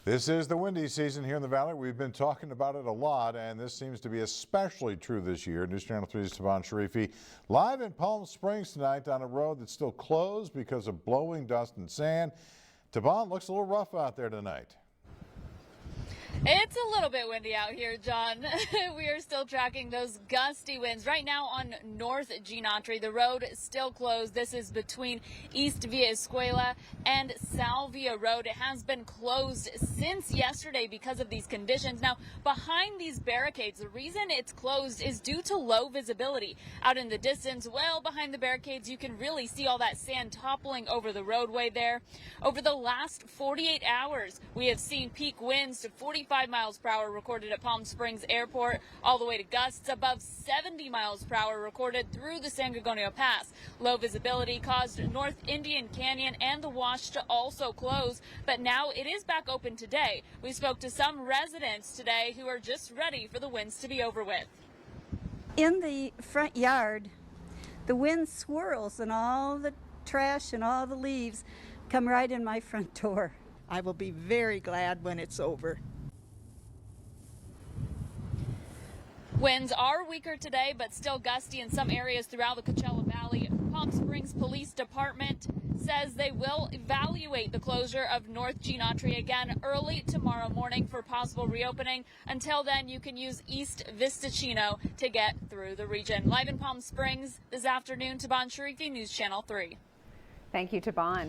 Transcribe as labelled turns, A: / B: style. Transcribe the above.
A: This is the windy season here in the valley. We've been talking about it a lot, and this seems to be especially true this year. News Channel 3's Taban Sharifi live in Palm Springs tonight on a road that's still closed because of blowing dust and sand. Taban, looks a little rough out there tonight.
B: It's a little bit windy out here, John. We are still tracking those gusty winds. Right now on North Genotry, the road is still closed. This is between East Via Escuela and Salvia Road. It has been closed since yesterday because of these conditions. Now, behind these barricades, the reason it's closed is due to low visibility. Out in the distance, well behind the barricades, you can really see all that sand toppling over the roadway there. Over the last 48 hours, we have seen peak winds to 45 miles per hour recorded at Palm Springs Airport, all the way to gusts above 70 miles per hour recorded through the San Gorgonio Pass. Low visibility caused North Indian Canyon and the Wash to also close, but now it is back open today. We spoke to some residents today who are just ready for the winds to be over with.
C: In the front yard, the wind swirls and all the trash and all the leaves come right in my front door.
D: I will be very glad when it's over.
B: Winds are weaker today, but still gusty in some areas throughout the Coachella Valley. Palm Springs Police Department says they will evaluate the closure of North Genotry again early tomorrow morning for possible reopening. Until then, you can use East Vistachino to get through the region. Live in Palm Springs this afternoon, Taban Sharifi, News Channel 3.
E: Thank you, Taban.